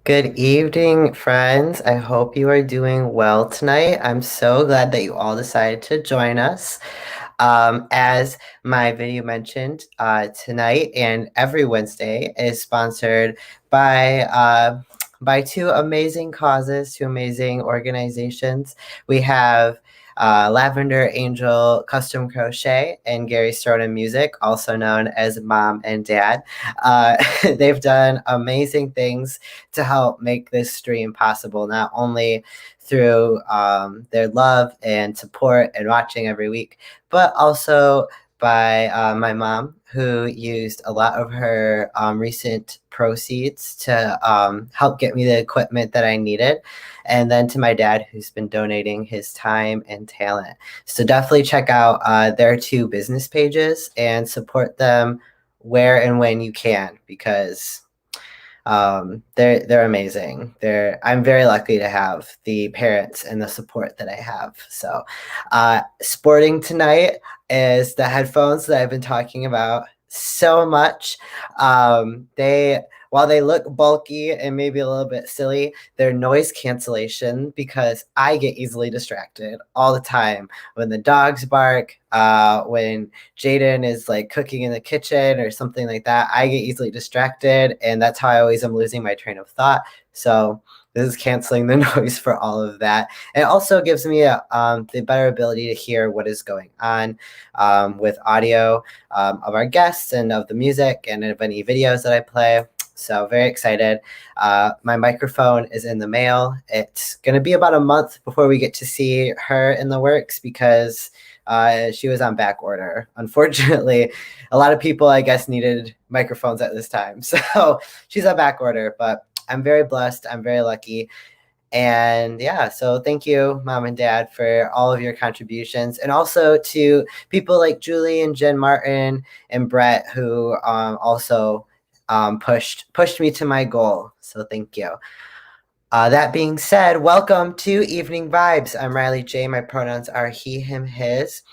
Good evening, friends. I hope you are doing well tonight. I'm so glad that you all decided to join us. As my video mentioned, tonight and every Wednesday is sponsored by by two amazing causes, two amazing organizations. We have Lavender Angel Custom Crochet and Gary Stroden Music, also known as Mom and Dad. They've done amazing things to help make this stream possible, not only through their love and support and watching every week, but also by my mom, who used a lot of her recent proceeds to help get me the equipment that I needed. And then to my dad, who's been donating his time and talent. So definitely check out their two business pages and support them where and when you can, because they're amazing. I'm very lucky to have the parents and the support that I have. So sporting tonight is the headphones that I've been talking about so much. They While they look bulky and maybe a little bit silly, they're noise cancellation because I get easily distracted all the time when the dogs bark, when Jaden is like cooking in the kitchen or something like that. I get easily distracted, and that's how I always am losing my train of thought. So this is canceling the noise for all of that. It also gives me the better ability to hear what is going on with audio of our guests and of the music and of any videos that I play. So very excited. My microphone is in the mail. It's going to be about a month before we get to see her in the works because she was on back order. Unfortunately, a lot of people, I guess, needed microphones at this time. So she's on back order, but I'm very blessed. I'm very lucky. And yeah, so thank you, Mom and Dad, for all of your contributions. And also to people like Julie and Jen Martin and Brett, who also pushed me to my goal. So thank you. That being said, welcome to Evening Vibes. I'm Riley J. My pronouns are he, him, his.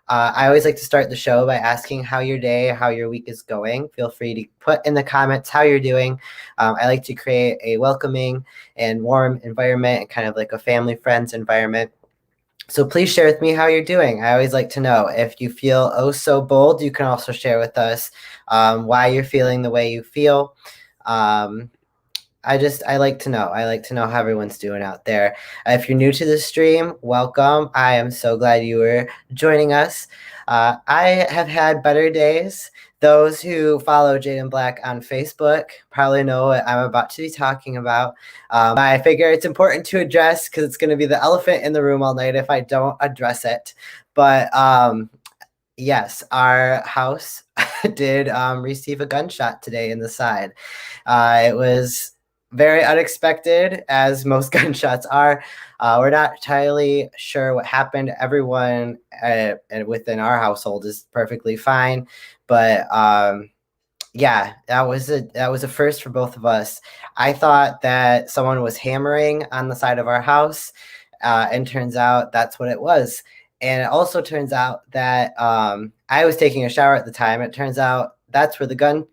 I always like to start the show by asking how your day, how your week is going. Feel free to put in the comments how you're doing. I like to create a welcoming and warm environment and kind of like a family friends environment. So please share with me how you're doing. I always like to know. If you feel oh so bold, you can also share with us why you're feeling the way you feel. Um, I like to know. I like to know how everyone's doing out there. If you're new to the stream, welcome. I am so glad you were joining us. I have had better days. Those who follow Jaden Black on Facebook probably know what I'm about to be talking about. I figure it's important to address because it's going to be the elephant in the room all night if I don't address it. But yes, our house did receive a gunshot today in the side. It was very unexpected, as most gunshots are. We're not entirely sure what happened. Everyone within our household is perfectly fine, but yeah, that was a first for both of us. I thought that someone was hammering on the side of our house, and turns out that's what it was. And it also turns out that I was taking a shower at the time. It turns out that's where the gun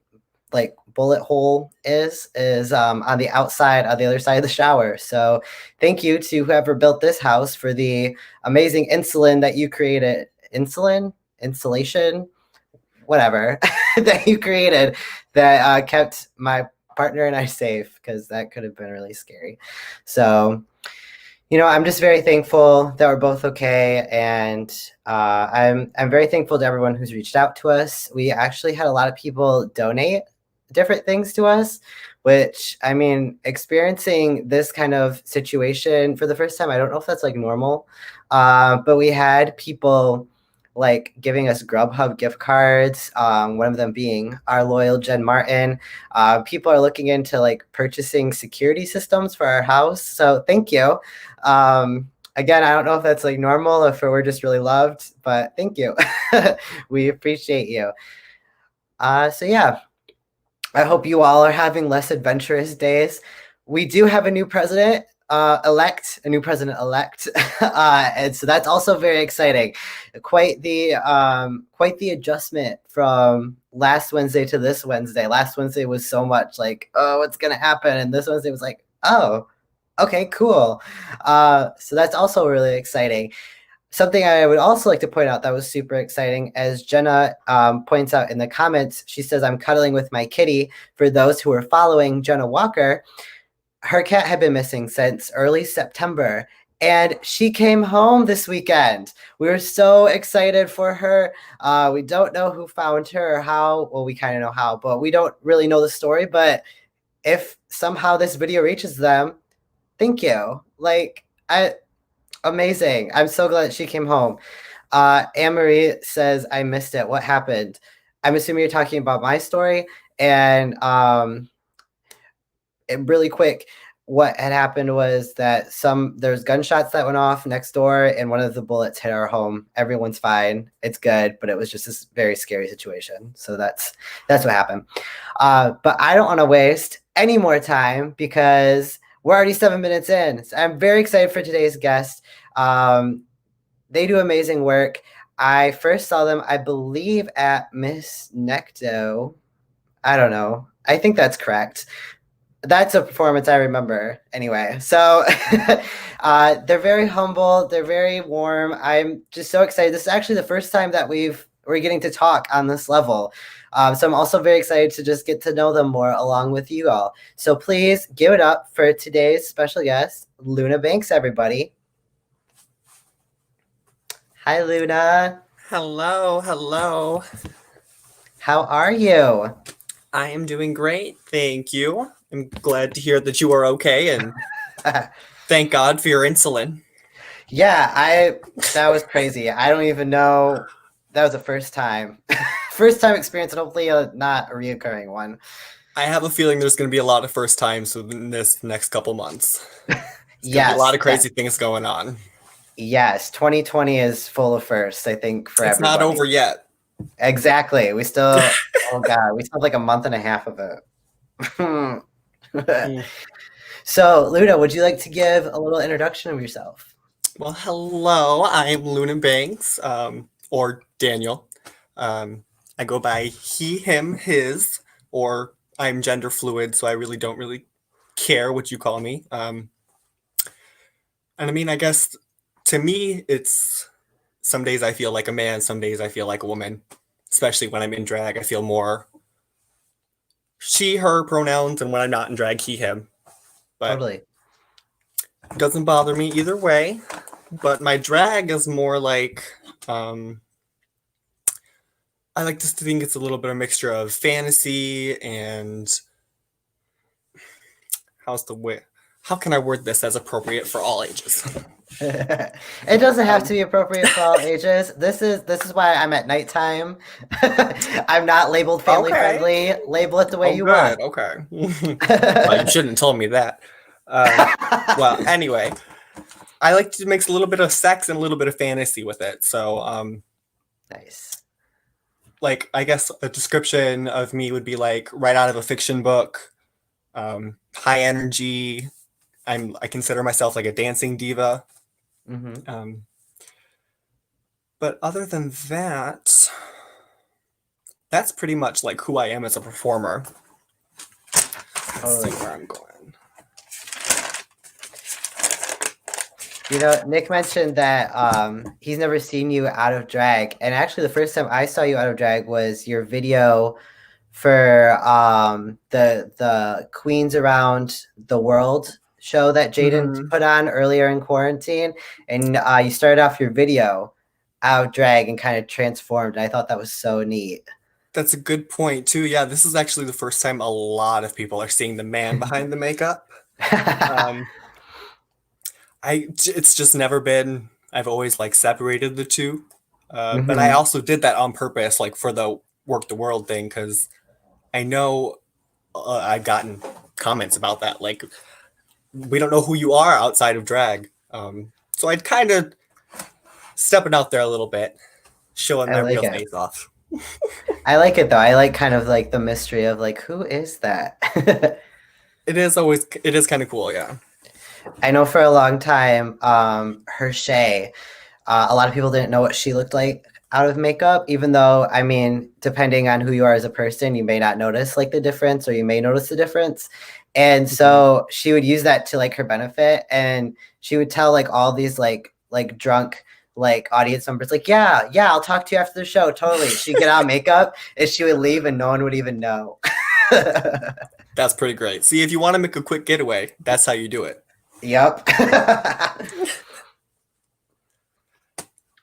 like bullet hole is on the outside on the other side of the shower. So thank you to whoever built this house for the amazing insulin that you created. Insulation, whatever, that you created that kept my partner and I safe, because that could have been really scary. So I'm just very thankful that we're both okay, and I'm very thankful to everyone who's reached out to us. We actually had a lot of people donate different things to us, which, I mean, experiencing this kind of situation for the first time, I don't know if that's like normal, but we had people like giving us Grubhub gift cards. One of them being our loyal Jen Martin. People are looking into like purchasing security systems for our house, so thank you. Again, I don't know if that's like normal, if we're just really loved, but thank you. We appreciate you. So yeah, I hope you all are having less adventurous days. We do have a new president elect, and so that's also very exciting. Quite the adjustment from last Wednesday to this Wednesday. Last Wednesday was so much like, oh, what's gonna happen, and this Wednesday was like, Oh, okay, cool. So that's also really exciting. Something I would also like to point out that was super exciting, as Jenna points out in the comments, she says, I'm cuddling with my kitty. For those who are following Jenna Walker, her cat had been missing since early September, and she came home this weekend. We were so excited for her. We don't know who found her or how. Well, we kind of know how, but we don't really know the story. But if somehow this video reaches them, thank you. Like, amazing. I'm so glad she came home. Anne Marie says, I missed it. What happened? I'm assuming you're talking about my story. And really quick, what had happened was that there's gunshots that went off next door, and one of the bullets hit our home. Everyone's fine. It's good, but it was just this very scary situation. So that's what happened. But I don't want to waste any more time because we're already 7 minutes in. So I'm very excited for today's guest. They do amazing work. I first saw them, I believe, at Miss Necto. I don't know. I think that's correct. That's a performance I remember anyway. So they're very humble. They're very warm. I'm just so excited. This is actually the first time that we're getting to talk on this level. So I'm also very excited to just get to know them more along with you all. So please give it up for today's special guest, Luna Banx, everybody. Hi, Luna. Hello, hello. How are you? I am doing great, thank you. I'm glad to hear that you are okay, and thank God for your insulin. Yeah, that was crazy. I don't even know. That was the first time. First time experience, and hopefully not a reoccurring one. I have a feeling there's going to be a lot of first times within this next couple months. It's going to be a lot Yes, of crazy things going on. yes. 2020 is full of firsts, I think, for It's not everybody. over yet. Exactly. We still, oh God, we still have like a month and a half of it. Mm. So, Luna, would you like to give a little introduction of yourself? Well, hello. I'm Luna Banks, or Daniel. I go by he, him, his, or I'm gender fluid, so I really don't really care what you call me. And I mean, I guess to me, it's some days I feel like a man, some days I feel like a woman. Especially when I'm in drag, I feel more she, her pronouns, and when I'm not in drag, he, him. But Totally. it doesn't bother me either way. But my drag is more like um, I like to think it's a little bit of mixture of fantasy and how's the way? How can I word this as appropriate for all ages? It doesn't have to um, be appropriate for all ages. This is why I'm at nighttime. I'm not labeled family okay. friendly. Label it the way Oh, you want. good. Okay. Well, you shouldn't have told me that. Well, anyway, I like to mix a little bit of sex and a little bit of fantasy with it. So, Nice. like, I guess a description of me would be like right out of a fiction book, high energy. I consider myself like a dancing diva. Hmm. Um, but other than that, that's pretty much like who I am as a performer. Let's see Totally. where I'm going. Nick mentioned that he's never seen you out of drag, and actually, the first time I saw you out of drag was your video for the Queens Around the World show that Jaden Mhm. put on earlier in quarantine, and you started off your video out of drag and kind of transformed. And I thought that was so neat. That's a good point too. Yeah, this is actually the first time a lot of people are seeing the man behind the makeup. Um, it's just never been. I've always like separated the two, but I Hmm. also did that on purpose, like for the work the world thing, because I know I've gotten comments about that. Like, we don't know who you are outside of drag. So I'd kind of stepping out there a little bit, showing I my like real it. face off. I like it though. I like kind of like the mystery of like who is that? It is kind of cool, yeah. I know for a long time, Hershey, a lot of people didn't know what she looked like. out of makeup, even though, I mean, depending on who you are as a person, you may not notice like the difference, or you may notice the difference. And Mhm. so she would use that to like her benefit, and she would tell like all these like drunk like audience members like, yeah, I'll talk to you after the show, totally. She'd get out of makeup and she would leave and no one would even know. That's pretty great. See, if you want to make a quick getaway, that's how you do it. Yep.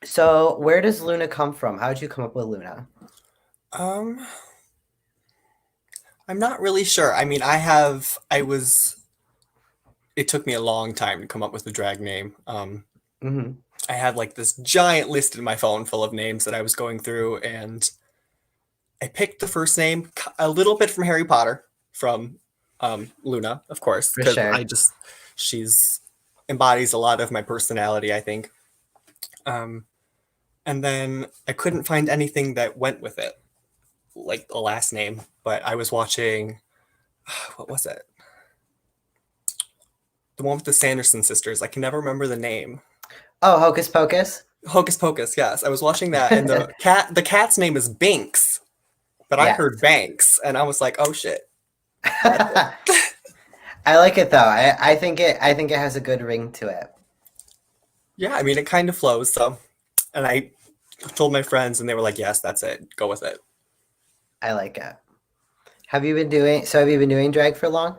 So where does Luna come from? How did you come up with Luna? Um, I'm not really sure. I mean, it took me a long time to come up with a drag name. Hmm. I had like this giant list in my phone full of names that I was going through, and I picked the first name a little bit from Harry Potter, from Luna, of course, For because sure. she's embodies a lot of my personality, I think. Um, and then I couldn't find anything that went with it, like the last name. But I was watching, what was it? The one with the Sanderson sisters. I can never remember the name. Oh, Hocus Pocus. Hocus Pocus. Yes, I was watching that, and the cat's name is Binx, but I Yes. heard Banks, and I was like, oh shit, that's it. I like it though. I think it has a good ring to it. Yeah, I mean, it kind of flows. So, and I told my friends, and they were like, yes, that's it. Go with it. I like it. Have you been doing drag for long?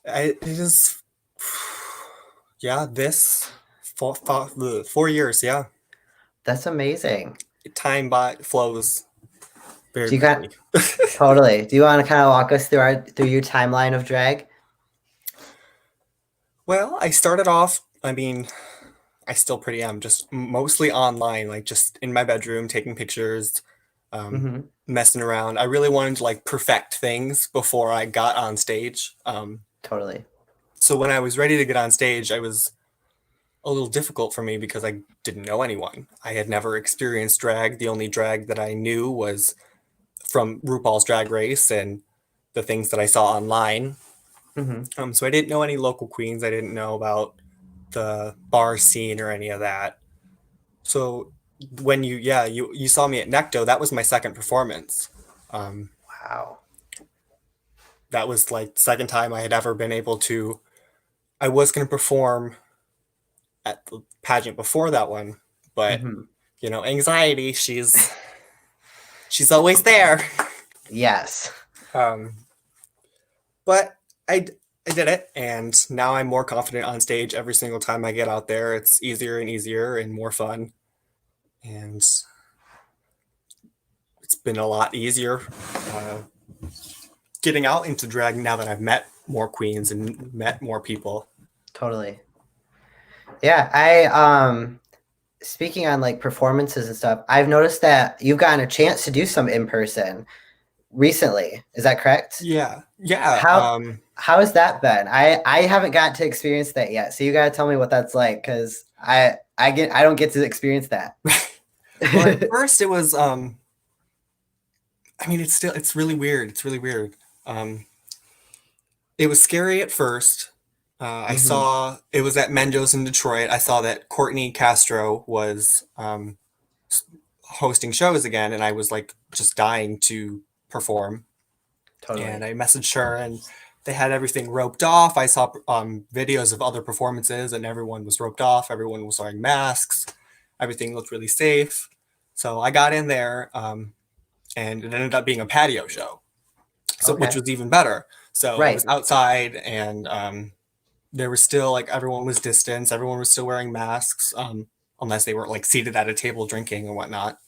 It is, yeah, this 4 years. Yeah, That's amazing. time by flows very Do you got quickly. totally. Do you want to kind of walk us through your timeline of drag? Well, I started off, I mean, I still pretty am just mostly online, like just in my bedroom taking pictures, um, Hmm. messing around. I really wanted to like perfect things before I got on stage. Totally. So when I was ready to get on stage, I was a little difficult for me because I didn't know anyone. I had never experienced drag. The only drag that I knew was from RuPaul's Drag Race and the things that I saw online. Hmm. So I didn't know any local queens. I didn't know about the bar scene or any of that. So when you saw me at Necto, that was my second performance. Um, Wow. that was like the second time I had ever been able to. I was going to perform at the pageant before that one, but Hmm. anxiety. She's always there. Yes. Um, but I did it, and now I'm more confident on stage every single time I get out there. It's easier and easier and more fun, and it's been a lot easier uh, getting out into drag now that I've met more queens and met more people. Totally. Yeah. I speaking on like performances and stuff, I've noticed that you've gotten a chance to do some in person recently. Is that correct? Yeah, yeah. How how has that been? I haven't got to experience that yet. So you got to tell me what that's like, cuz I don't get to experience that. Well, at first it was. I mean, it's really weird. It's really weird. Um, it was scary at first. I Hmm. saw it was at Menjo's in Detroit. I saw that Courtney Castro was hosting shows again, and I was like just dying to perform. And Totally. I messaged her, and they had everything roped off. I saw videos of other performances, and everyone was roped off. Everyone was wearing masks. Everything looked really safe. So I got in there, and it ended up being a patio show, so which Okay. was even better. So it was Right. outside, and there was still like everyone was distanced. Everyone was still wearing masks, unless they were like seated at a table drinking and whatnot.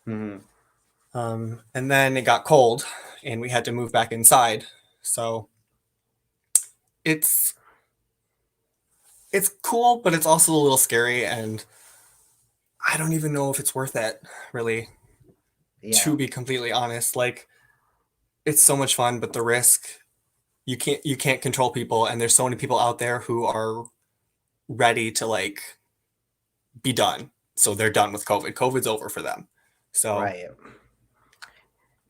Hmm. And then it got cold, and we had to move back inside. So it's it's cool, but it's also a little scary, and I don't even know if it's worth it, really, Yeah. to be completely honest. Like it's so much fun, but the risk, you can't control people, and there's so many people out there who are ready to like be done. So they're done with COVID. COVID's over for them. So Right.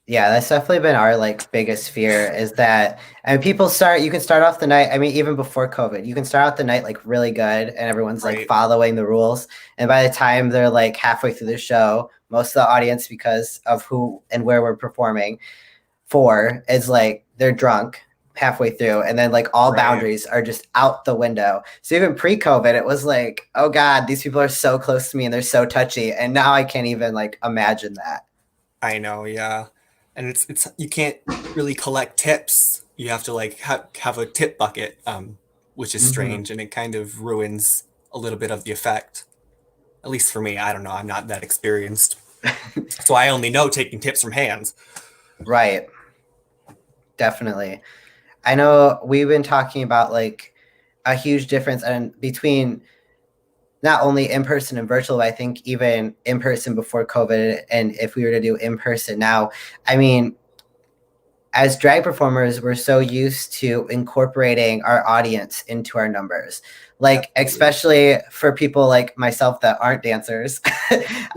Yeah, that's definitely been our like biggest fear is that, and people start you can start off the night, I mean even before COVID, you can start out the night like really good and everyone's like right, following the rules, and by the time they're like halfway through the show, most of the audience, because of who and where we're performing for, is like they're drunk halfway through, and then like all Right. boundaries are just out the window. So even pre-COVID, it was like, oh God, these people are so close to me and they're so touchy. And now I can't even like imagine that. I know, yeah. And it's you can't really collect tips. You have to like have a tip bucket, which is Hmm. strange, and it kind of ruins a little bit of the effect. At least for me, I don't know. I'm not that experienced, so I only know taking tips from hands. Right. Definitely. I know we've been talking about like a huge difference and between not only in person and virtual, but I think even in person before COVID, and if we were to do in person now, I mean, as drag performers, we're so used to incorporating our audience into our numbers. Like, Absolutely. especially for people like myself that aren't dancers,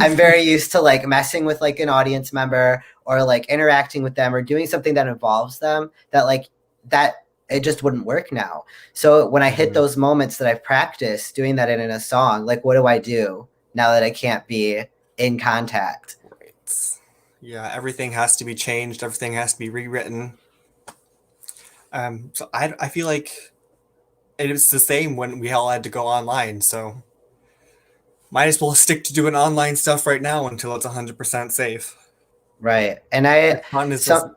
I'm very used to like messing with like an audience member or like interacting with them or doing something that involves them that like that it just wouldn't work now. So when I hit Mhm. those moments that I've practiced doing that in a song, like what do I do now that I can't be in contact? Right. Yeah, everything has to be changed. Everything has to be rewritten. So I feel like it was the same when we all had to go online. So might as well stick to doing online stuff right now until it's 100% safe. Right. And As I fun as this, some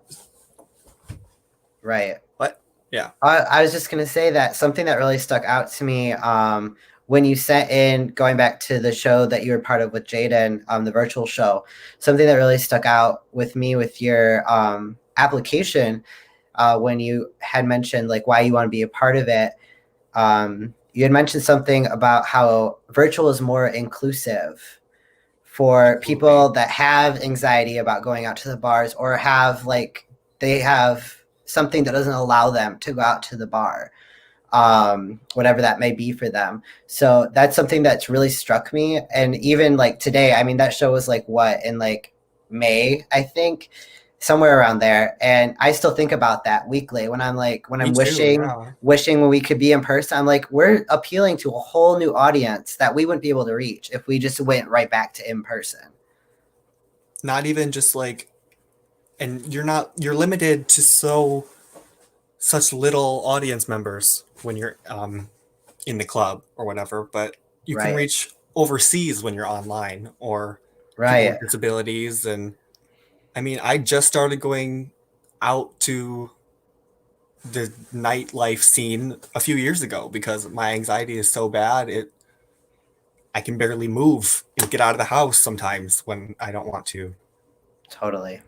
right. but yeah, I was just gonna say that something that really stuck out to me when you sent in going back to the show that you were part of with Jaden, the virtual show, something that really stuck out with me with your application when you had mentioned like why you want to be a part of it. You had mentioned something about how virtual is more inclusive for absolutely. people that have anxiety about going out to the bars or have like they have something that doesn't allow them to go out to the bar, whatever that may be for them. So that's something that's really struck me. And even like today, I mean, that show was like what in like May, I think, somewhere around there. And I still think about that weekly when I'm like when Me I'm too. wishing Yeah. wishing when we could be in person. I'm like we're appealing to a whole new audience that we wouldn't be able to reach if we just went right back to in person. Not even just like, and you're limited to such little audience members when you're in the club or whatever, but you can Right. reach overseas when you're online or people Right. with disabilities. And I mean, I just started going out to the nightlife scene a few years ago because my anxiety is so bad. I can barely move and get out of the house sometimes when I don't want to. Totally.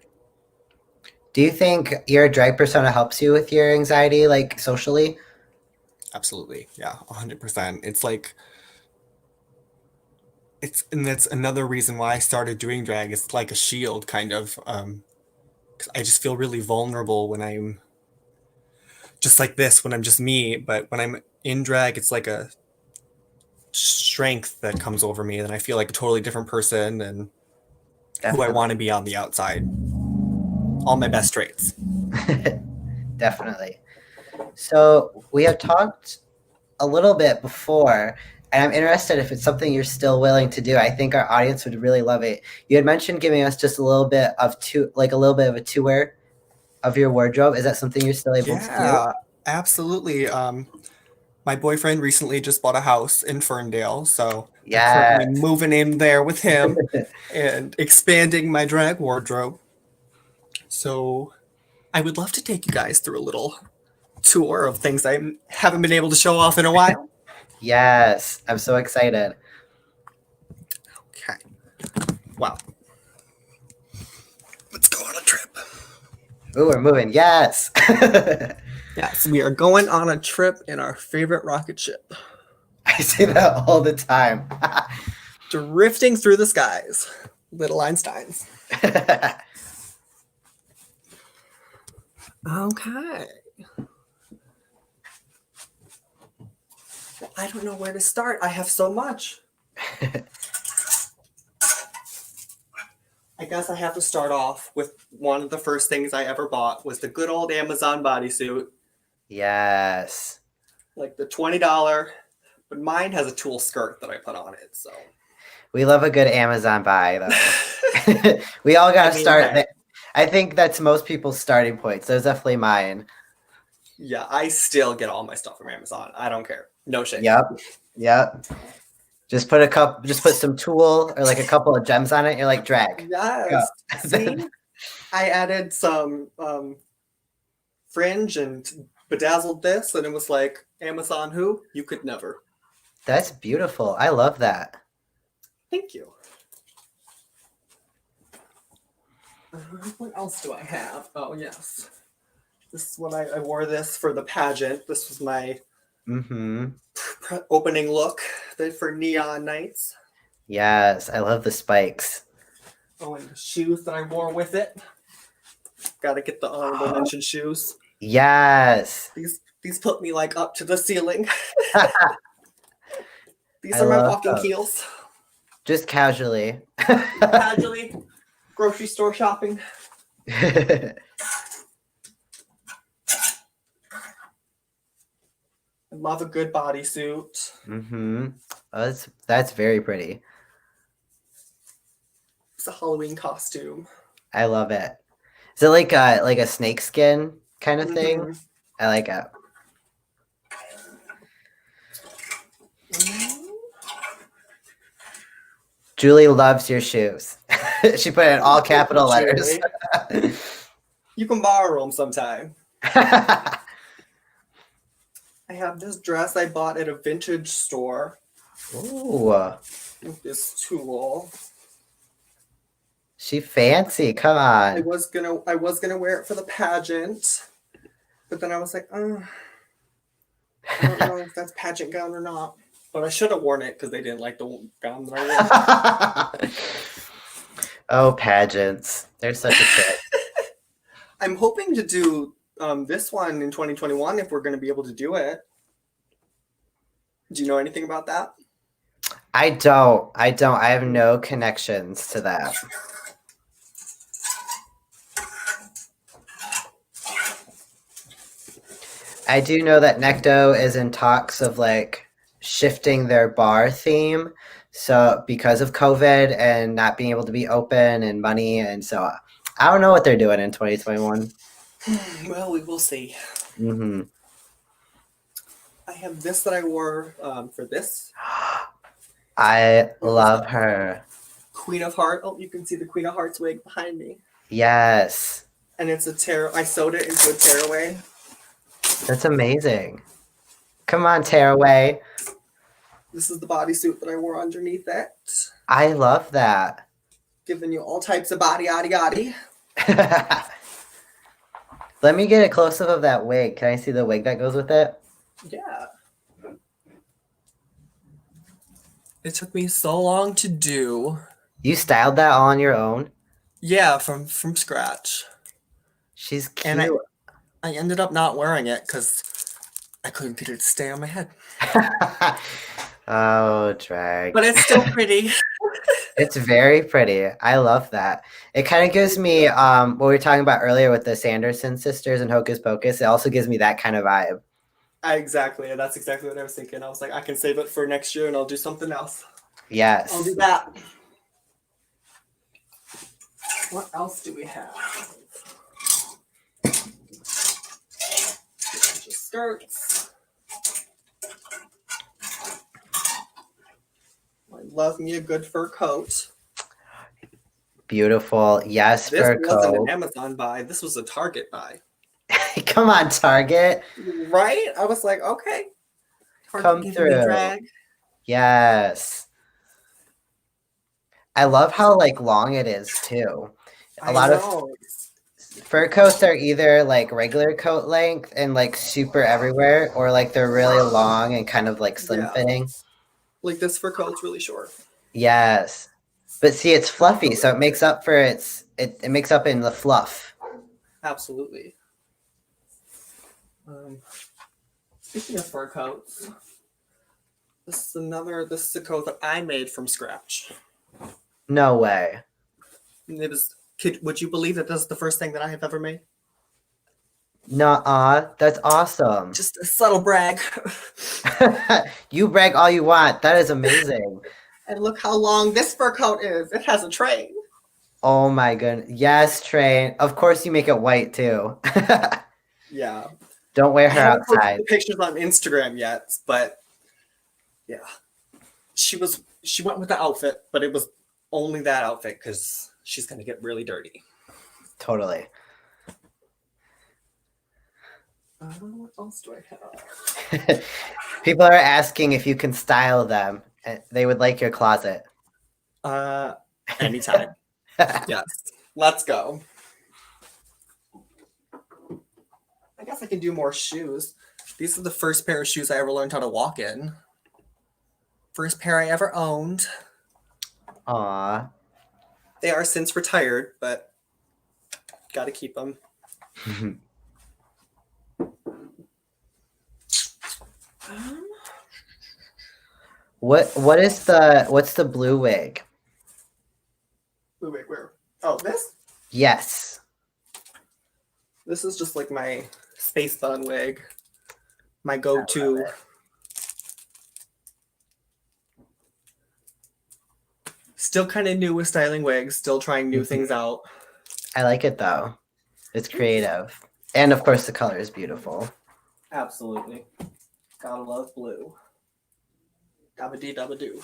Do you think your drag persona helps you with your anxiety, like socially? Absolutely. Yeah, 100%. It's like and that's another reason why I started doing drag. It's like a shield kind of 'cause I just feel really vulnerable when I'm just like this, when I'm just me, but when I'm in drag it's like a strength that comes over me and I feel like a totally different person and who I want to Definitely. be on the outside. All my best traits. Definitely. So we have talked a little bit before, and I'm interested if it's something you're still willing to do. I think our audience would really love it. You had mentioned giving us just a little bit of like a little bit of a tour of your wardrobe. Is that something you're still able to do? Yeah, absolutely. My boyfriend recently just bought a house in Ferndale, so I'm currently Yes. moving in there with him and expanding my drag wardrobe. So I would love to take you guys through a little tour of things I haven't been able to show off in a while. Yes. I'm so excited. Okay. Wow. Let's go on a trip. Ooh, we're moving. Yes. Yes, we are going on a trip in our favorite rocket ship, I say that all the time. drifting through the skies. Little Einsteins. Okay. I don't know where to start. I have so much. I guess I have to start off with one of the first things I ever bought was the good old Amazon bodysuit, Yes. like the $20, but mine has a tulle skirt that I put on it. So We love a good Amazon buy, though. We all got I to mean, start hey, there. I think that's most people's starting points. There's definitely mine. yeah, I still get all my stuff from Amazon. I don't care. No shame. Yep. Yep. Just put some tulle or like a couple of gems on it. You're like, drag. Yes. Go. See, I added some fringe and bedazzled this, and it was like, Amazon who? You could never. That's beautiful. I love that. Thank you. What else do I have? Oh, yes. This is when I wore this for the pageant. This was my Mm-hmm. opening look for neon nights. Yes, I love the spikes. Oh, and the shoes that I wore with it. Got to get the honorable mention shoes. Yes. These put me like up to the ceiling. These I are my love walking those. heels. Just casually. Casually, grocery store shopping. I love a good bodysuit. Mm-hmm. Oh, that's very pretty. It's a Halloween costume. I love it. Is it like a snake skin kind of thing? Mm-hmm. I like it. Julie loves your shoes. She put it in all capital letters. You can borrow them sometime. I have this dress I bought at a vintage store. Ooh, With this tulle. she fancy. Come I on. was gonna wear it for the pageant, but then I was like, oh, I don't know if that's pageant gown or not. But I should have worn it because they didn't like the gown that I wore. Oh, pageants. They're such a trip. I'm hoping to do this one in 2021 if we're going to be able to do it. Do you know anything about that? I don't. I don't. I have no connections to that. I do know that Necto is in talks of like shifting their bar theme. So because of COVID and not being able to be open and money, and so I don't know what they're doing in 2021. Well, we will see. Mm-hmm. I have this that I wore for this. I love her. Queen of Hearts. Oh, you can see the Queen of Hearts wig behind me. Yes. And it's a tear. I sewed it into a tearaway. That's amazing. Come on, Tearaway. This is the bodysuit that I wore underneath it. I love that. Giving you all types of body, yaddy, yaddy. Let me get a close up of that wig. Can I see the wig that goes with it? Yeah. It took me so long to do. You styled that all on your own? Yeah, from scratch. She's cute. And I ended up not wearing it because I couldn't get it to stay on my head. Oh, drag. But it's still pretty. It's very pretty. I love that. It kind of gives me what we were talking about earlier with the Sanderson sisters and Hocus Pocus. It also gives me that kind of vibe. Exactly. That's exactly what I was thinking. I was like, I can save it for next year and I'll do something else. Yes. I'll do that. What else do we have? Skirts. I love me a good fur coat. Beautiful. Yes, This fur wasn't coat. an Amazon buy. This was a Target buy. Come on, Target. Right? I was like, okay. Target Come giving through. me drag. Yes. I love how like long it is too. A lot of fur coats are either like regular coat length and like super everywhere, or like they're really long and kind of like slim fitting. Like this fur coat's really short. Yes. But see, it's fluffy, so it makes up for it makes up in the fluff. Absolutely. Speaking of fur coats, this is a coat that I made from scratch. No way. It was would you believe that this is the first thing that I have ever made? Nuh-uh. That's awesome. Just a subtle brag. You brag all you want. That is amazing. And look how long this fur coat is. It has a train. Oh my goodness. Yes, Train. Of course you make it white too. Yeah. Don't wear I her haven't posted outside. the pictures on Instagram yet, but yeah. She went with the outfit, but it was only that outfit because she's gonna get really dirty. Totally. What else do I have? People are asking if you can style them. They would like your closet. Anytime. Yes. Let's go. I guess I can do more shoes. These are the first pair of shoes I ever learned how to walk in. First pair I ever owned. Aw. They are since retired, but gotta keep them. What's the blue wig? Wait, where? Oh, this? Yes. This is just like my space bun wig. My I go-to. love it. Still kind of new with styling wigs, still trying new things out. I like it though. It's creative. And of course the color is beautiful. Absolutely. Gotta love blue. Dabba dee dabba doo.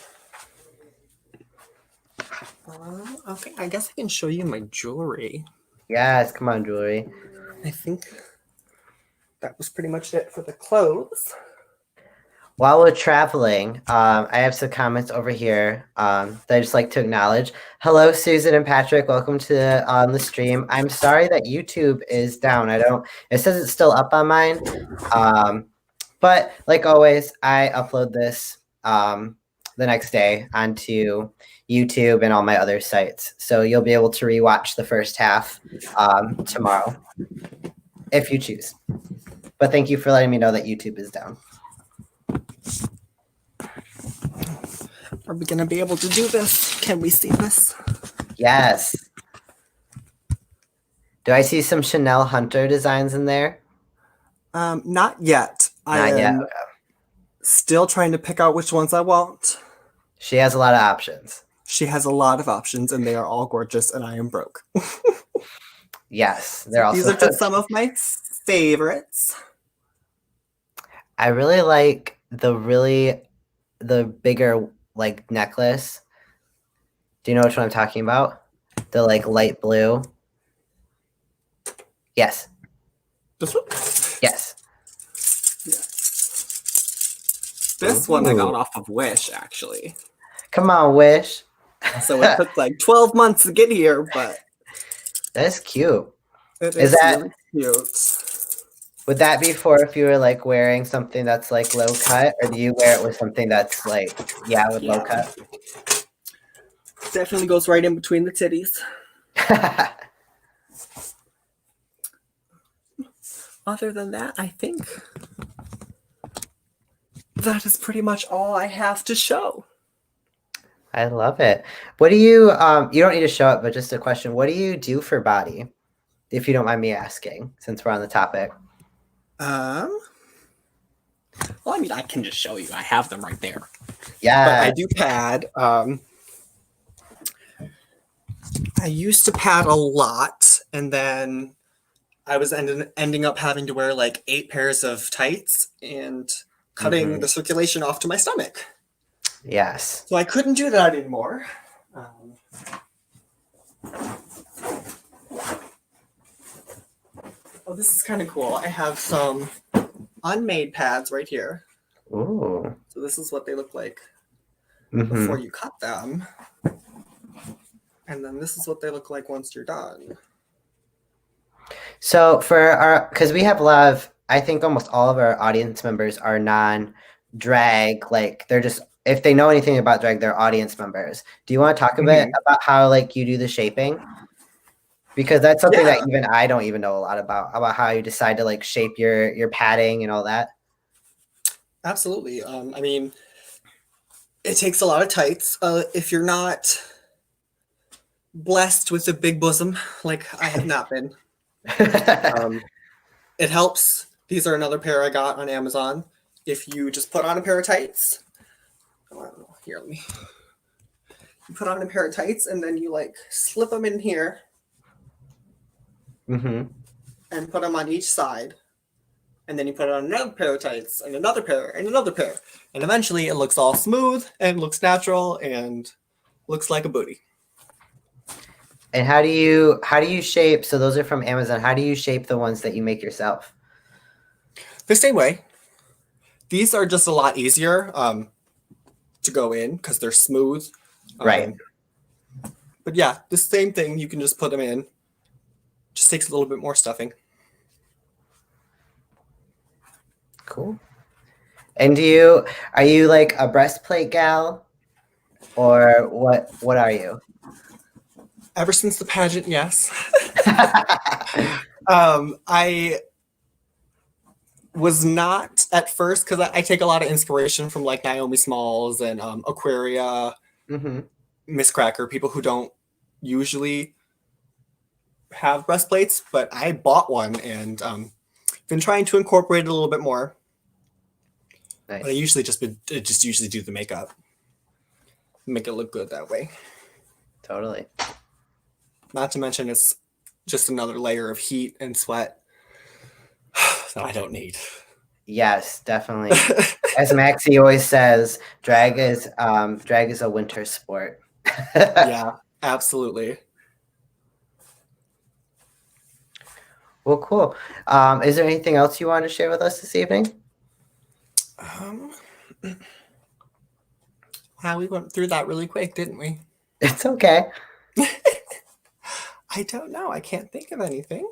Okay, I guess I can show you my jewelry. Yes, come on, jewelry. I think that was pretty much it for the clothes. While we're traveling, I have some comments over here that I just like to acknowledge. Hello, Susan and Patrick. Welcome to the stream. I'm sorry that YouTube is down. It says it's still up on mine. But like always, I upload this the next day onto YouTube and all my other sites. So you'll be able to rewatch the first half tomorrow if you choose. But thank you for letting me know that YouTube is down. Are we gonna be able to do this? Can we see this? Yes. Do I see some Chanel Hunter designs in there? Not yet. I Not yet. am still trying to pick out which ones I want. She has a lot of options. She has a lot of options, and they are all gorgeous, and I am broke. Yes, they're These also. are just some of my favorites. I really like the bigger like necklace. Do you know which one I'm talking about? The like light blue. Yes. This one? Yes. This one I got Ooh. off of Wish, actually. Come on, Wish. So it took like 12 months to get here, but That's cute. it Is is that- really cute. Would that be for if you were like wearing something that's like low cut, or do you wear it with something that's like low cut? Definitely goes right in between the titties. Other than that, I think that is pretty much all I have to show. I love it. What do you you don't need to show it, but just a question. What do you do for body? If you don't mind me asking, since we're on the topic. Well, I mean, I can just show you. I have them right there. Yeah. But I do pad. I used to pad a lot, and then I was ending up having to wear like 8 pairs of tights and cutting the circulation off to my stomach. Yes. So I couldn't do that anymore. Oh, this is kind of cool. I have some unmade pads right here. Ooh. So this is what they look like before you cut them. And then this is what they look like once you're done. So because we have a lot of, I think almost all of our audience members are non-drag, like they're just, if they know anything about drag, they're audience members. Do you want to talk a bit about how like you do the shaping? Because that's something that even I don't even know a lot about how you decide to like shape your padding and all that. Absolutely. I mean, it takes a lot of tights. If you're not blessed with a big bosom, like I have not been, it helps. These are another pair I got on Amazon. If you just put on a pair of tights, here, let me You put on a pair of tights, and then you like slip them in here Mm-hmm. and put them on each side. And then you put on another pair of tights, and another pair, and another pair. And eventually it looks all smooth and looks natural and looks like a booty. And how do you shape? So those are from Amazon. How do you shape the ones that you make yourself? The same way. These are just a lot easier to go in because they're smooth. Right. But yeah, the same thing. You can just put them in. Just takes a little bit more stuffing. Cool. And are you like a breastplate gal or what are you? Ever since the pageant, yes. I was not at first because I take a lot of inspiration from like Naomi Smalls and Aquaria, Mm-hmm. Miss Cracker, people who don't usually have breastplates, but I bought one and been trying to incorporate it a little bit more. But I Nice. just usually do the makeup, make it look good that way. Totally. Not to mention it's just another layer of heat and sweat that I don't need. Yes, definitely. As Maxie always says, drag is a winter sport. Yeah, absolutely. Well, cool. Is there anything else you want to share with us this evening? Um, wow, we went through that really quick, didn't we? It's okay. I don't know. I can't think of anything.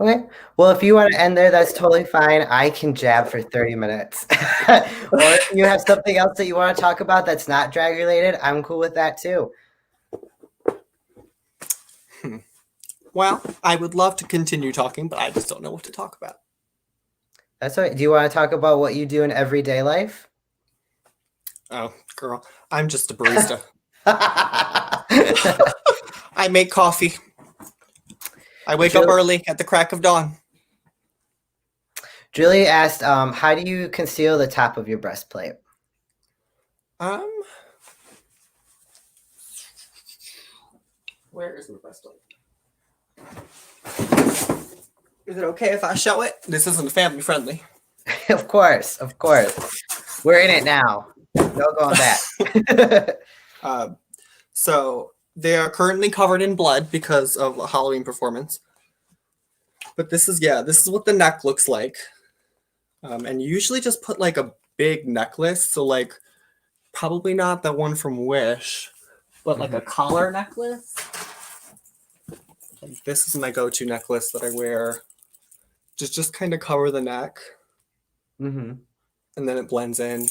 Okay. Well, if you want to end there, that's totally fine. I can jab for 30 minutes. Or if you have something else that you want to talk about that's not drag related, I'm cool with that too. Well, I would love to continue talking, but I just don't know what to talk about. That's all right. Do you want to talk about what you do in everyday life? Oh, girl, I'm just a barista. I make coffee. I wake up early at the crack of dawn. Julie asked, how do you conceal the top of your breastplate? Um, where is my breastplate? Is it okay if I show it? This isn't family friendly. Of course, of course. We're in it now. No going back. So they are currently covered in blood because of a Halloween performance. But this is what the neck looks like. And you usually just put like a big necklace. So like probably not the one from Wish, but like a collar necklace. Like, this is my go-to necklace that I wear. Just kind of cover the neck. Mm-hmm. And then it blends in.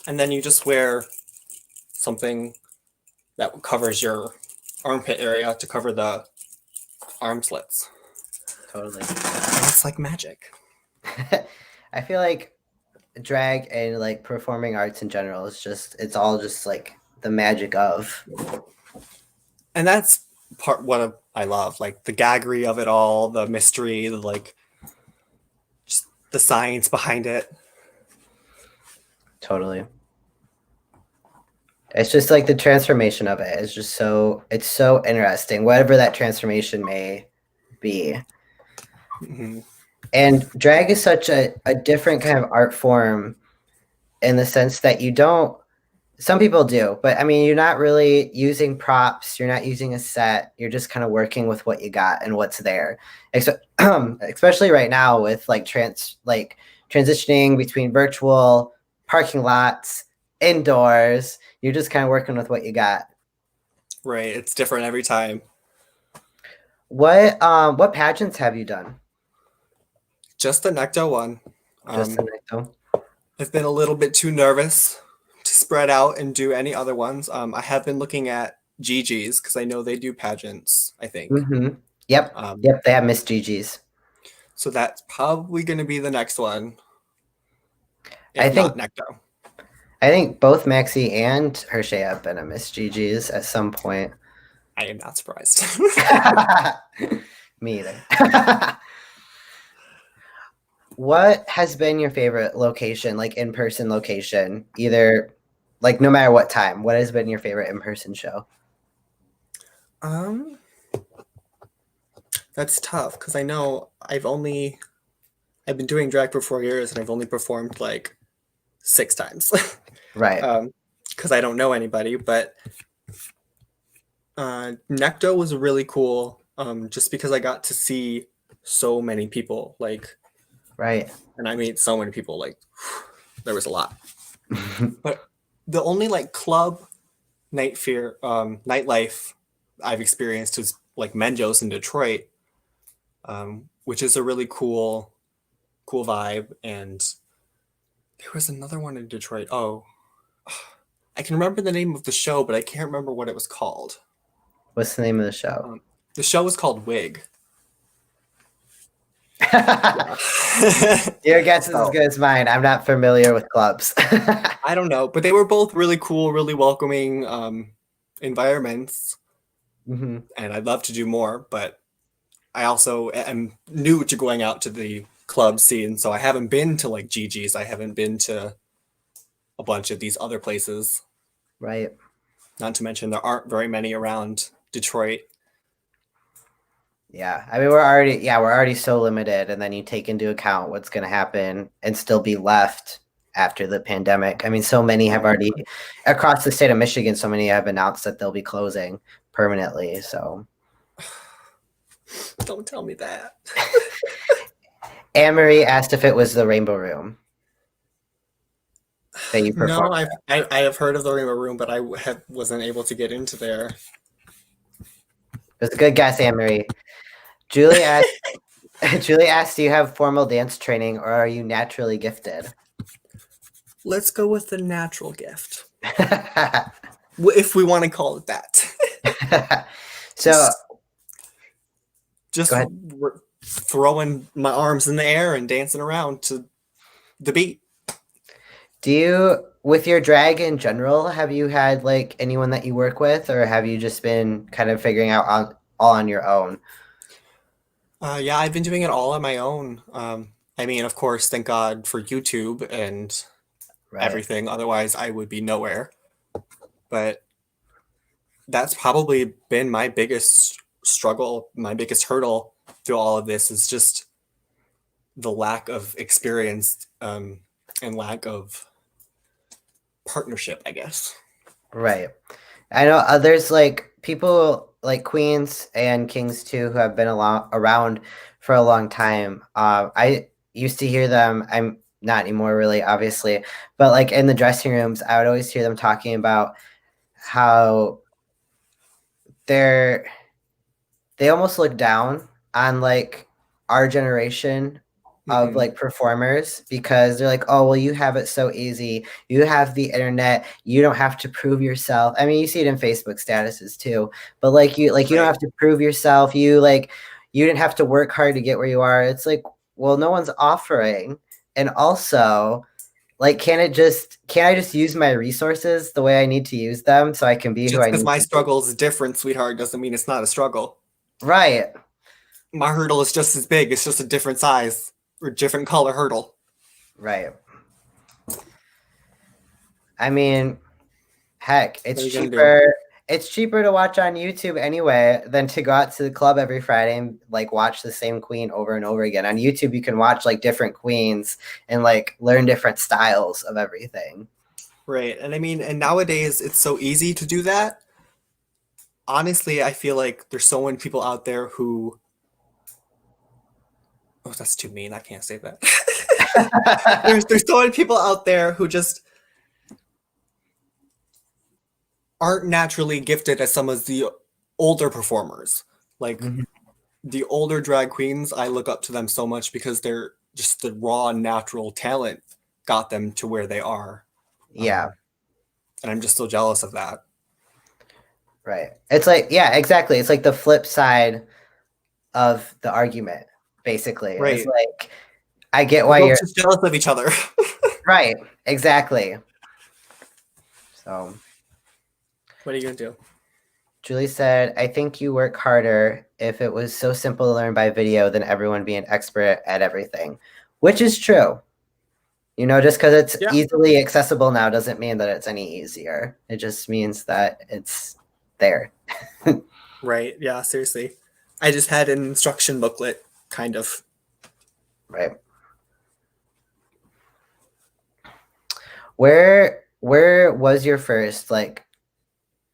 And then you just wear something that covers your armpit area to cover the arm slits. Totally. And it's like magic. I feel like drag and like performing arts in general is it's all just like the magic of. And that's what I love, like the gaggery of it all, the mystery, the like just the science behind it. Totally. It's just like the transformation of it is it's so interesting, whatever that transformation may be. Mm-hmm. And drag is such a different kind of art form in the sense that some people do, but I mean, you're not really using props, you're not using a set, you're just kind of working with what you got and what's there. Especially right now with like transitioning between virtual, parking lots, indoors, you're just kind of working with what you got. Right, it's different every time. What pageants have you done? Just the Necto one. Just the Necto. I've been a little bit too nervous to spread out and do any other ones. I have been looking at Gigi's because I know they do pageants, I think. Mm-hmm. Yep. Yep, they have Miss Gigi's. So that's probably going to be the next one. I If think not Necto. I think both Maxie and Hershey have been at Miss Gigi's at some point. I am not surprised. Me either. What has been your favorite location, like in-person location, either Like no matter what time, what has been your favorite in-person show? Um, that's tough because I know I've been doing drag for 4 years and I've only performed like 6 times. Right. Because I don't know anybody, but Necto was really cool. Just because I got to see so many people, like, Right. and I meet so many people, like, there was a lot. But the only like club nightlife I've experienced is like Menjo's in Detroit, which is a really cool vibe. And there was another one in Detroit. Oh, I can remember the name of the show, but I can't remember what it was called. What's the name of the show? The show was called Wig. Yeah. Your guess is as So good as mine. I'm not familiar with clubs. I don't know, but they were both really cool, really welcoming environments, Hmm. and I'd love to do more. But I also am new to going out to the club scene, so I haven't been to like Gigi's. I haven't been to a bunch of these other places. Right. Not to mention there aren't very many around Detroit. Yeah. I mean, we're already so limited. And then you take into account what's going to happen and still be left after the pandemic. I mean, so many have Right. already, across the state of Michigan, so many have announced that they'll be closing permanently. So, Don't tell me that. Anne-Marie asked if it was the Rainbow Room that you No, performed. I have heard of the Rainbow Room, but wasn't able to get into there. It was a good guess, Anne-Marie. Julie asked, Julie asked, do you have formal dance training or are you naturally gifted? Let's go with the natural gift, if we want to call it that. So just go just ahead. throwing my arms in the air and dancing around to the beat. Do you, with your drag in general, have you had like anyone that you work with, or have you just been kind of figuring out all on your own? Yeah, I've been doing it all on my own. I mean, of course, thank God for YouTube and Right. everything. Otherwise, I would be nowhere. But that's probably been my biggest struggle, my biggest hurdle through all of this is just the lack of experience and lack of partnership, I guess. Right. I know others like people like queens and kings too who have been around for a long time. I used to hear them. I'm not anymore, really, obviously, but like in the dressing rooms, I would always hear them talking about how they're they almost look down on like our generation of Hmm. like performers because they're like, oh well, you have it so easy, you have the internet, you don't have to prove yourself. I mean, you see it in Facebook statuses too, but like you don't Right. have to prove yourself, you didn't have to work hard to get where you are. It's like, well, no one's offering. And also, like, can't I just use my resources the way I need to use them so I can be who Just I because need my to be? struggle is different, sweetheart, doesn't mean it's not a struggle. Right. My hurdle is just as big. It's just a different size or different color hurdle. Right. I mean, heck, What are you gonna do? it's cheaper to watch on YouTube anyway than to go out to the club every Friday and like watch the same queen over and over again. On YouTube you can watch like different queens and like learn different styles of everything. Right. And I mean, and nowadays it's so easy to do that. Honestly, I feel like there's so many people out there who, oh, that's too mean. I can't say that. There's so many people out there who just aren't naturally gifted as some of the older performers. Like Mhm. the older drag queens, I look up to them so much because they're just the raw natural talent got them to where they are. Yeah, Um, and I'm just so jealous of that. right. It's like, yeah, exactly. It's like the flip side of the argument, basically. It's Right. like I get We're why both you're just jealous of each other. right. Exactly. So What are you gonna do? Julie said, I think you work harder. If it was so simple to learn by video, then everyone be an expert at everything, which is true. Just because it's Yeah. easily accessible now doesn't mean that it's any easier. It just means that it's there. Right. Yeah, seriously. I just had an instruction booklet, kind of. Right. Where was your first like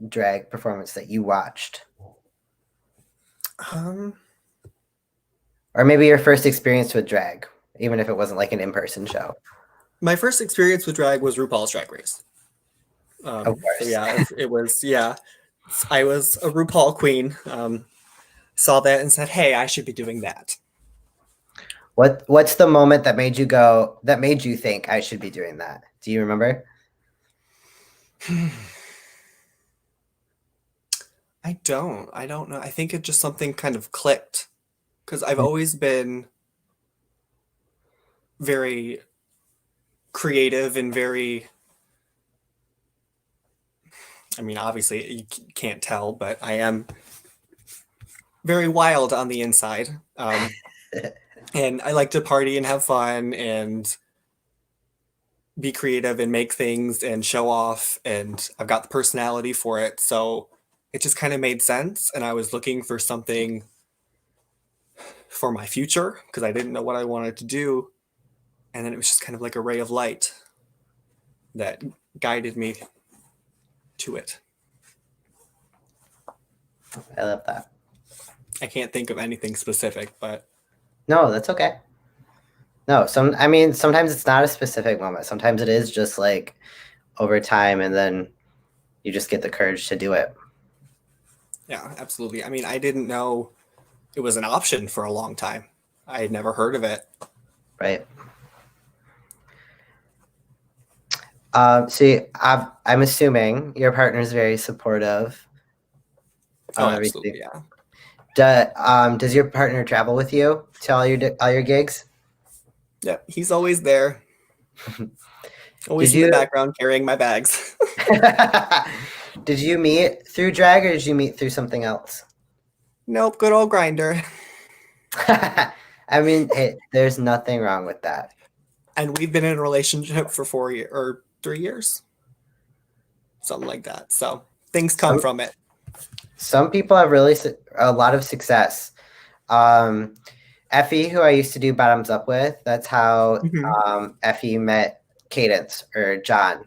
drag performance that you watched? Um, Or maybe your first experience with drag, even if it wasn't like an in-person show. my first experience with drag was RuPaul's Drag Race. Of So course. yeah, it was yeah. I was a RuPaul queen. Saw that and said, "Hey, I should be doing that." What's the moment that made you think I should be doing that? Do you remember? I don't. I don't know. I think it just something kind of clicked because I've always been very creative and very. I mean, obviously you can't tell, but I am very wild on the inside. And I like to party and have fun and be creative and make things and show off. And I've got the personality for it. So it just kind of made sense. And I was looking for something for my future because I didn't know what I wanted to do. And then it was just kind of like a ray of light that guided me to it. I love that. I can't think of anything specific, but No, that's okay. No, I mean, sometimes it's not a specific moment. Sometimes it is just like over time, and then you just get the courage to do it. yeah, absolutely. I mean, I didn't know it was an option for a long time. I had never heard of it. Right. I'm assuming your partner is very supportive Oh, of everything. absolutely. Yeah. Does your partner travel with you to all your gigs? Yeah. He's always there, Did always in the you background carrying my bags. did you meet through drag or did you meet through something else? Nope. Good old grinder. I mean, hey, there's nothing wrong with that. And we've been in a relationship for 4 years or 3 years, something like that. So things come Some from it. some people have really a lot of success. Um, Effie, who I used to do bottoms up with, that's how Mhm. Effie met Cadence or John,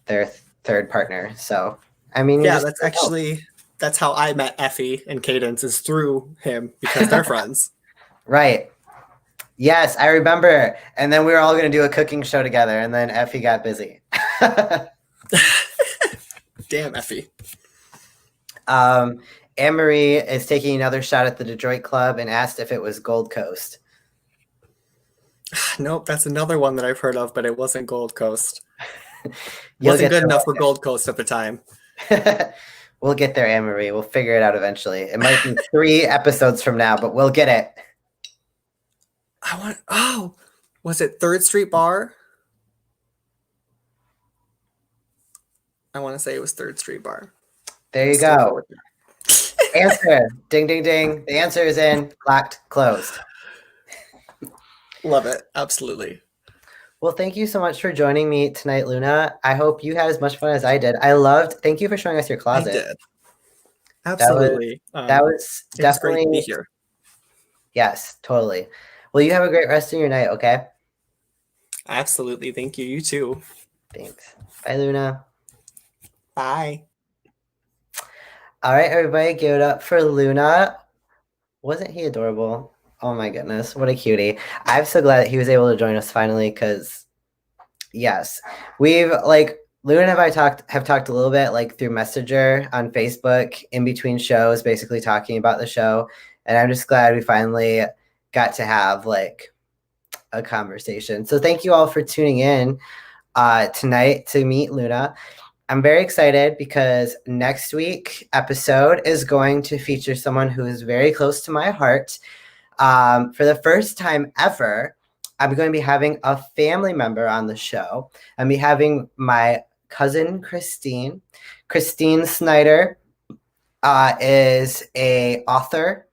their third partner. So, I mean, you Yeah, just that's never know. actually that's how I met Effie and Cadence is through him because they're friends. Right. Yes, I remember. And then we were all going to do a cooking show together, and then Effie got busy. Damn, Effie. um, Anne Marie is taking another shot at the Detroit Club and asked if it was Gold Coast. Nope, that's another one that I've heard of, but it wasn't Gold Coast. You'll Wasn't get good there enough for Gold Coast at the time. one day. We'll get there, Anne Marie. We'll figure it out eventually. It might be 3 episodes from now, but we'll get it. Was it Third Street Bar? I want to say it was Third Street Bar. There you Let's still go go. with that. Answer. Ding, ding, ding. The answer is in. Locked, closed. Love it. Absolutely. Well, thank you so much for joining me tonight, Luna. I hope you had as much fun as I did. Thank you for showing us your I closet. did. That was Absolutely. that was It was great to be definitely, here. yes, totally. Well, you have a great rest of your night, okay? Absolutely. Thank you. You too. Thanks. Bye, Luna. Bye. All right, everybody, give it up for Luna. Wasn't he adorable? Oh my goodness, what a cutie. I'm so glad that he was able to join us finally because yes, we've like Luna and have talked a little bit like through Messenger on Facebook in between shows, basically talking about the show. And I'm just glad we finally got to have like a conversation. So thank you all for tuning in tonight to meet Luna. I'm very excited because next week episode is going to feature someone who is very close to my heart. For the first time ever, I'm going to be having a family member on the show. I'm be having my cousin Christine. Christine Snyder is a author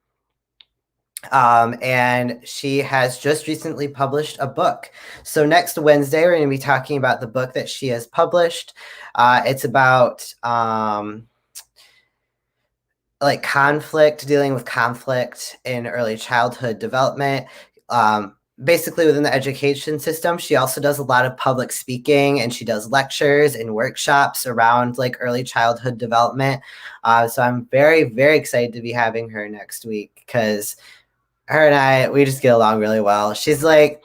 And she has just recently published a book. So next Wednesday, we're going to be talking about the book that she has published. It's about like conflict, dealing with conflict in early childhood development. Basically, within the education system, she also does a lot of public speaking and she does lectures and workshops around like early childhood development. So I'm very, very excited to be having her next week because her and we just get along really well. She's like,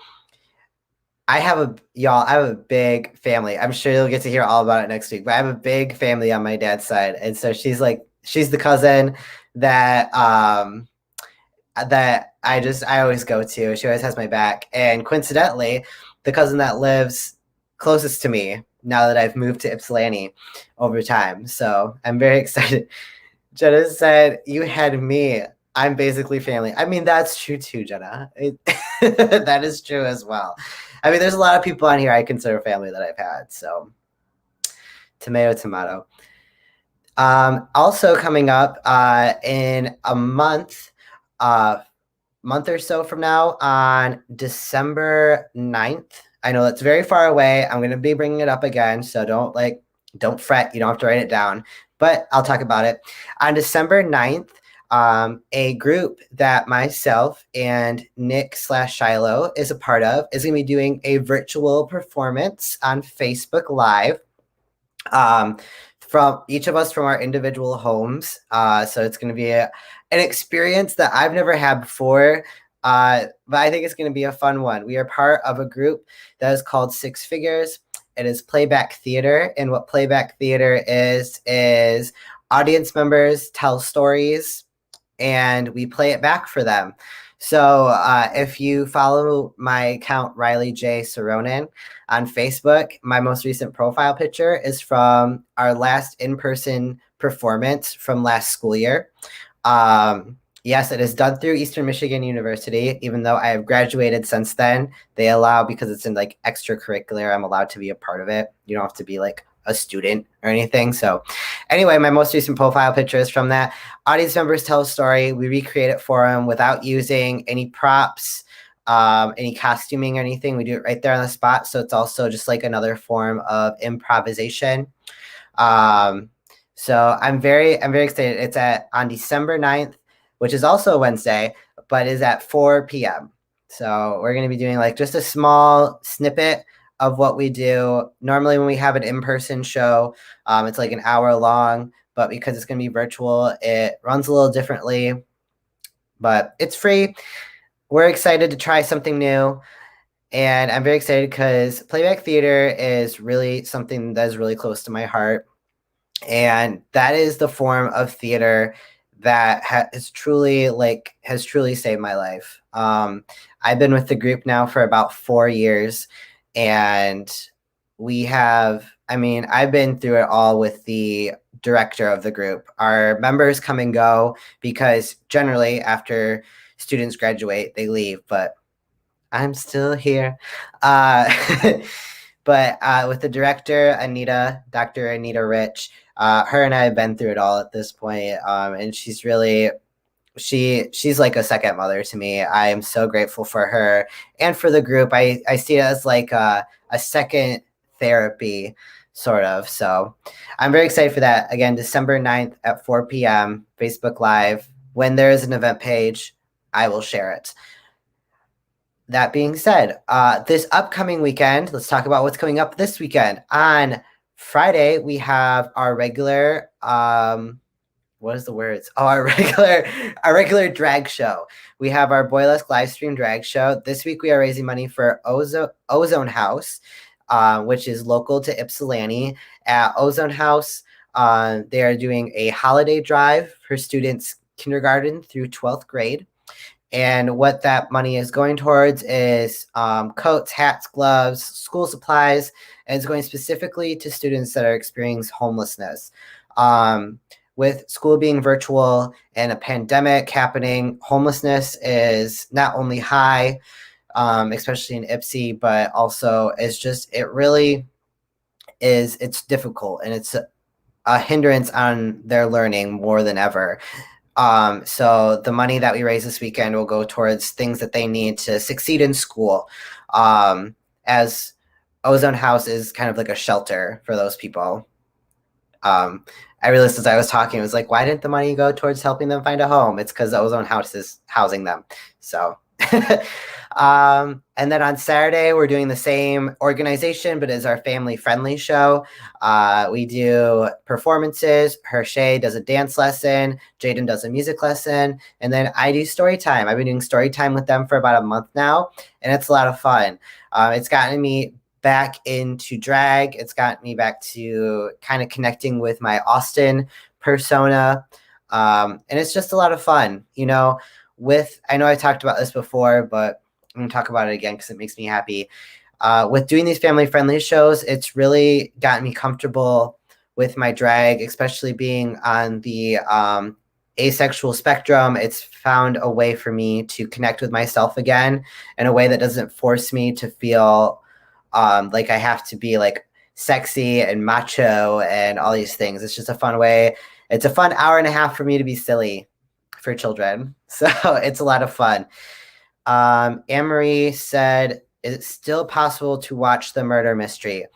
I have a big family. I'm sure you'll get to hear all about it next week, but I have a big family on my dad's side. And so she's the cousin that, that I always go to. She always has my back. And coincidentally, the cousin that lives closest to me now that I've moved to Ypsilanti over time. So I'm very excited. Jenna said, "You had me. I'm basically family." I mean, that's true too, Jenna. That is true as well. I mean, there's a lot of people on here I consider family that I've had. So, tomato, tomato. Also coming up in a month or so from now on December 9th. I know that's very far away. I'm going to be bringing it up again. So don't fret. You don't have to write it down, but I'll talk about it. On December 9th, a group that myself and Nick slash Shiloh is a part of is going to be doing a virtual performance on Facebook Live, um, from each of us from our individual homes. So it's going to be an experience that I've never had before, but I think it's going to be a fun one. We are part of a group that is called Six Figures. It is playback theater, and what playback theater is audience members tell stories and we play it back for them. So if you follow my account, Riley J. Saronin, on Facebook, my most recent profile picture is from our last in person performance from last school year. Yes, it is done through Eastern Michigan University. Even though I have graduated since then, they allow, because it's in like extracurricular, I'm allowed to be a part of it. You don't have to be like a student or anything. So, anyway, my most recent profile picture is from that. Audience members tell a story. We recreate it for them without using any props, any costuming or anything. We do it right there on the spot. So it's also just like another form of improvisation. Um, so I'm very excited. It's on December 9th, which is also a Wednesday, but is at 4 p.m. So we're going to be doing like just a small snippet of what we do. Normally when we have an in-person show, it's like an hour long, but because it's going to be virtual, it runs a little differently, but it's free. We're excited to try something new. And I'm very excited because playback theater is really something that is really close to my heart. And that is the form of theater that has truly saved my life. I've been with the group now for about 4 years, and I've been through it all with the director of the group. Our members come and go because generally after students graduate, they leave, but I'm still here. Uh, but with the director, Dr. Anita Rich, her and I have been through it all at this point, and she's like a second mother to me. I am so grateful for her and for the group. I see it as like a second therapy, sort of. So I'm very excited for that. Again, December 9th at 4 p.m., Facebook Live. When there is an event page, I will share it. That being said, this upcoming weekend, let's talk about what's coming up this weekend. On Friday, we have our regular, what is the words? Oh, our regular drag show. We have our Boylesque live stream drag show. This week, we are raising money for Ozone House, which is local to Ypsilanti. At Ozone House, they are doing a holiday drive for students kindergarten through 12th grade. And what that money is going towards is coats, hats, gloves, school supplies, and it's going specifically to students that are experiencing homelessness. With school being virtual and a pandemic happening, homelessness is not only high, especially in Ipsy, but also it's difficult and it's a hindrance on their learning more than ever. So the money that we raise this weekend will go towards things that they need to succeed in school. As Ozone House is kind of like a shelter for those people. Um, I realized as I was talking, it was like, why didn't the money go towards helping them find a home? It's because the Ozone House is housing them. So, and then on Saturday, we're doing the same organization, but it's our family friendly show. We do performances. Hershey does a dance lesson. Jaden does a music lesson. And then I do story time. I've been doing story time with them for about a month now, and it's a lot of fun. It's gotten me back into drag. It's got me back to kind of connecting with my Austin persona. And it's just a lot of fun, you know, I know I talked about this before, but I'm going to talk about it again because it makes me happy. With doing these family friendly shows, it's really gotten me comfortable with my drag, especially being on the asexual spectrum. It's found a way for me to connect with myself again in a way that doesn't force me to feel like I have to be like sexy and macho and all these things. It's just a fun way. It's a fun hour and a half for me to be silly for children. So it's a lot of fun. Anne-Marie said, is it still possible to watch the murder mystery?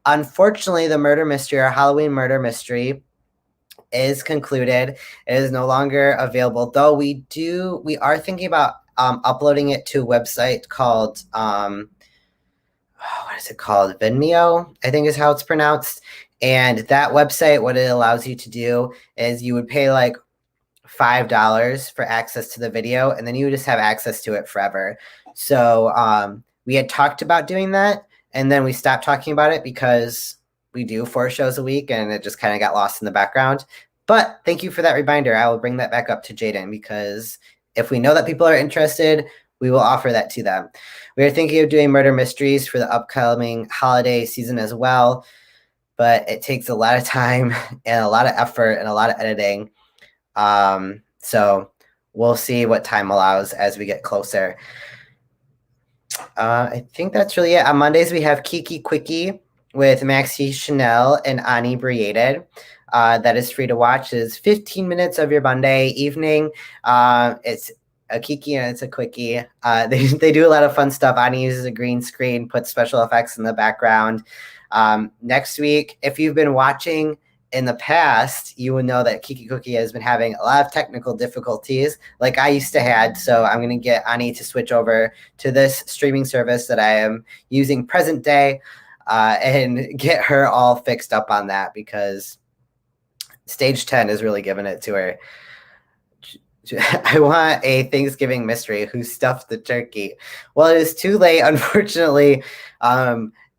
Unfortunately, the murder mystery, our Halloween murder mystery, is concluded. It is no longer available, though we are thinking about uploading it to a website called what is it called? Vimeo, I think is how it's pronounced. And that website, what it allows you to do is you would pay like $5 for access to the video, and then you would just have access to it forever. So we had talked about doing that, and then we stopped talking about it because we do 4 shows a week, and it just kind of got lost in the background. But thank you for that reminder. I will bring that back up to Jaden, because if we know that people are interested, we will offer that to them. We are thinking of doing murder mysteries for the upcoming holiday season as well, but it takes a lot of time and a lot of effort and a lot of editing. So we'll see what time allows as we get closer. I think that's really it. On Mondays, we have Kiki Quickie with Maxie Chanel and Ani Briated. That is free to watch. It's 15 minutes of your Monday evening. It's a Kiki and it's a Quickie. They do a lot of fun stuff. Ani uses a green screen, puts special effects in the background. Next week, if you've been watching in the past, you would know that Kiki Cookie has been having a lot of technical difficulties like I used to had. So I'm going to get Ani to switch over to this streaming service that I am using present day and get her all fixed up on that, because stage 10 is really giving it to her. I want a Thanksgiving mystery. Who stuffed the turkey? Well, it is too late, unfortunately.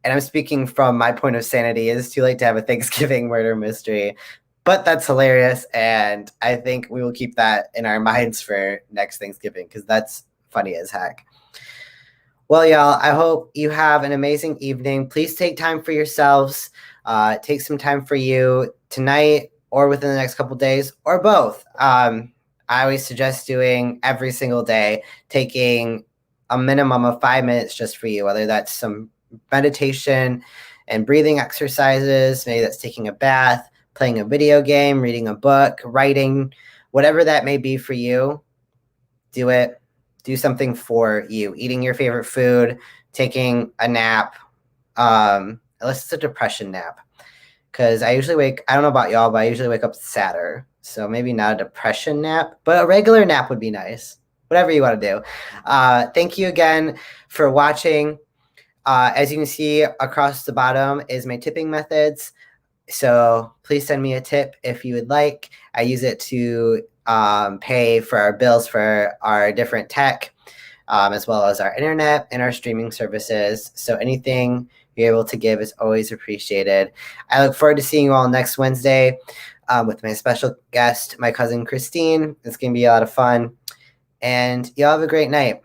And I'm speaking from my point of sanity. It is too late to have a Thanksgiving murder mystery, but that's hilarious. And I think we will keep that in our minds for next Thanksgiving, because that's funny as heck. Well, y'all, I hope you have an amazing evening. Please take time for yourselves. Take some time for you tonight or within the next couple days, or both. I always suggest doing every single day, taking a minimum of 5 minutes just for you, whether that's some meditation and breathing exercises, maybe that's taking a bath, playing a video game, reading a book, writing, whatever that may be for you. Do it. Do something for you. Eating your favorite food, taking a nap, unless it's a depression nap. Because I don't know about y'all, but I usually wake up sadder. So maybe not a depression nap, but a regular nap would be nice. Whatever you want to do. Thank you again for watching. As you can see across the bottom is my tipping methods. So please send me a tip if you would like. I use it to pay for our bills for our different tech, as well as our internet and our streaming services. So anything you're able to give is always appreciated. I look forward to seeing you all next Wednesday with my special guest, my cousin Christine. It's going to be a lot of fun. And y'all have a great night.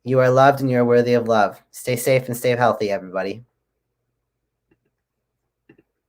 You are loved and you are worthy of love. Stay safe and stay healthy, everybody.